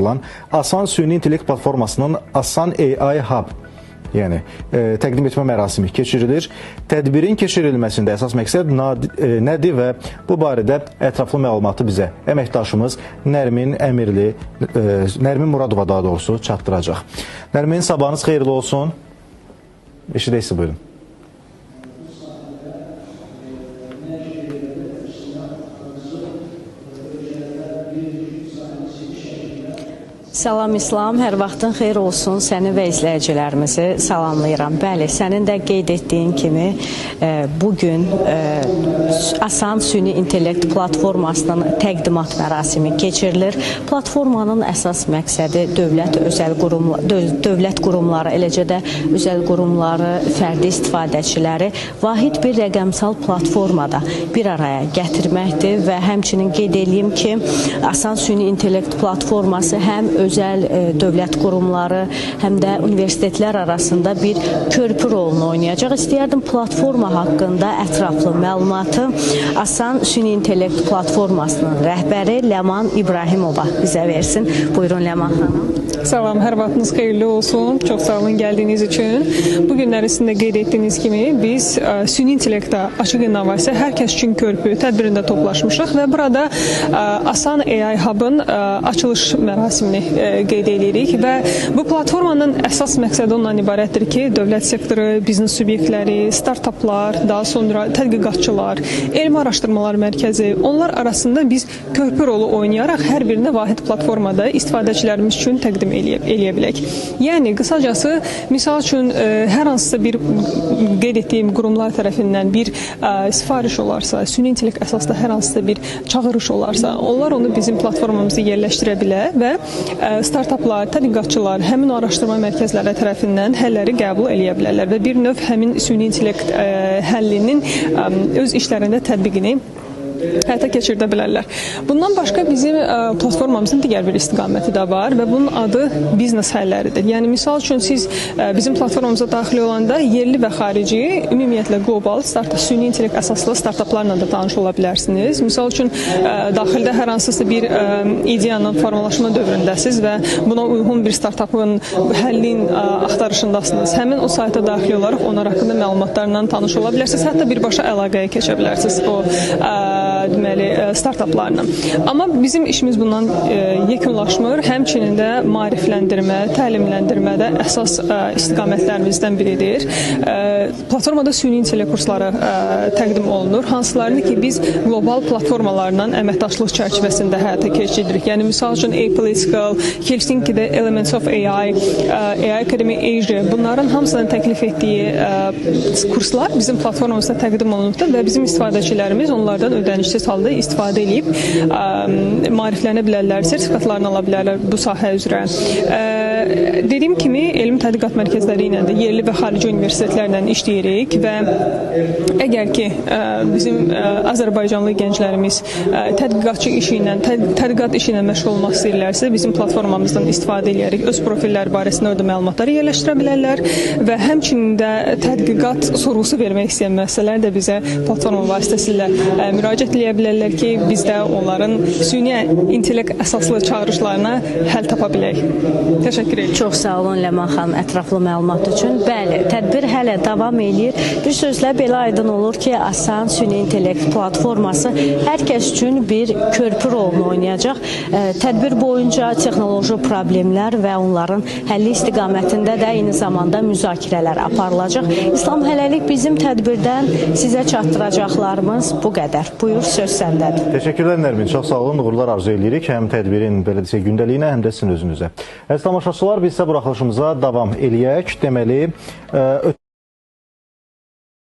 yaradılan Asan Süni İntellekt platformasının Asan AI Hub təqdim etmə mərasimi keçirilir. Tədbirin keçirilməsində əsas məqsəd nədir və bu barədə ətraflı məlumatı bizə əməkdaşımız Nərmin Muradova daha doğrusu çatdıracaq. Nərmin, sabahınız xeyirli olsun. Eşidəyirsiniz, buyurun. Salam İslam, hər vaxtın xeyir olsun, səni və izləyicilərimizi salamlayıram. Bəli, sənin də qeyd etdiyin kimi bugün Asan Süni İntellekt platformasının təqdimat mərasimi keçirilir. Platformanın əsas məqsədi dövlət qurumları, eləcə də özəl qurumları, fərdi istifadəçiləri vahid bir rəqəmsal platformada bir araya gətirməkdir və həmçinin qeyd edeyim ki, Asan Süni İntellekt platforması həm özəl dövlət qurumları, həm də universitetlər arasında bir körpü rolunu oynayacaq. İstəyərdim platforma haqqında ətraflı məlumatı Asan Süni İntellekt platformasının rəhbəri Ləman İbrahimova bizə versin. Buyurun Ləman xanım. Salam, hər vaxtınız xeyirli olsun. Çox sağ olun gəldiyiniz üçün. Bu günlər sizin də qeyd etdiyiniz kimi biz süni intellektə açıq innovasiya hər kəs üçün körpü tədbirində toplaşmışıq və burada Asan AI Hub-ın açılış mərasimini qeyd edirik və bu platformanın əsas məqsədi ondan ibarətdir ki, dövlət sektoru, biznes subyektləri, startaplar, daha sonra tədqiqatçılar, elmi araşdırmalar mərkəzi, onlar arasında biz körpü rolu oynayaraq hər birinə vahid platformada istifadəçilərimiz üçün təqdim eləyə bilək. Yəni, qısacası, misal üçün, hər hansısa bir qeyd etdiyim qurumlar tərəfindən bir sifariş olarsa, süni intellekt əsasda hər hansısa bir çağırış olarsa, onlar onu bizim platformamızda yerləşdirə bilər və startaplar, tədqiqatçılar, həmin o araşdırma mərkəzləri tərəfindən həlləri qəbul eləyə bilərlər və bir növ həmin süni intellekt həllinin öz işlərində tətbiqini həyata keçirdə bilərlər. Bundan başqa bizim platformamızın digər bir istiqaməti də var və bunun adı biznes həlləridir. Yəni, misal üçün siz bizim platformamıza daxil olanda yerli və xarici, ümumiyyətlə qlobal, süni intellekt əsaslı startaplarla da tanış ola bilərsiniz. Misal üçün, daxildə hər hansısa bir ideyanın formalaşma dövründəsiz və buna uyğun bir startapın həllin axtarışındasınız. Həmin o sayta daxil olaraq onlar haqqında məlumatlarla tanış ola bilərsiniz. Hətta birbaşa əlaqəyə keçə bilərsiniz o deməli, startaplarla. Amma bizim işimiz bundan yekunlaşmır. Həmçinin də maarifləndirmə, təlimləndirmədə əsas istiqamətlərimizdən biridir. Platformada süni intellekt kursları təqdim olunur. Hansılarını ki, biz qlobal platformalarla əməkdaşlıq çərçivəsində həyata keçiririk. Yəni, misal üçün, Apolitical, Helsinki-də Elements of AI, AI Academy Asia, bunların hamısının təklif etdiyi kurslar bizim platformamızda təqdim olunubdur və bizim istifadəçilərimiz onlardan ödənişsiz halda istifadə edib maariflənə bilərlər, sertifikatlarını ala bilərlər bu sahə üzrə. Dediyim kimi, elm tədqiqat mərkəzləri ilə də yerli və xarici universitetlərlə işləyirik və əgər ki, bizim Azərbaycanlı gənclərimiz tədqiqatçı işi ilə, tədqiqat işi ilə məşğul olmaq istəyirlərsə, bizim platformamızdan istifadə edərək öz profilləri barəsində orada məlumatları yerləşdirə bilərlər və həmçinin də tədqiqat sorğusu vermək istəyən müəssisələr də bizə platforma vasitəsilə müraciət edə bilərlər ki, biz də onların süni intellekt əsaslı çağırışlarına həll tapa bilək. Təşəkkür ederim. Çox sağ olun Ləman xanım ətraflı məlumat üçün. Bəli, tədbir hələ davam edir. Bir sözlə belə aydın olur ki, Asan Süni İntellekt platforması hər kəs üçün bir körpü rolunu oynayacaq. Tədbir boyunca texnoloji problemlər və onların həlli istiqamətində də eyni zamanda müzakirələr aparılacaq. İslam, hələlik bizim tədbirdən sizə çatdıracaqlarımız bu qədər. Buyur, söz səndədir. Teşekkürler Nərmin, çox sağ olun, uğurlar arzu edirik həm tədbirin belə desək gündəliyinə, həm də sizin özünüzə. Əziz tamaşaçılar, biz isə buraxılışımıza davam eləyək. Deməli,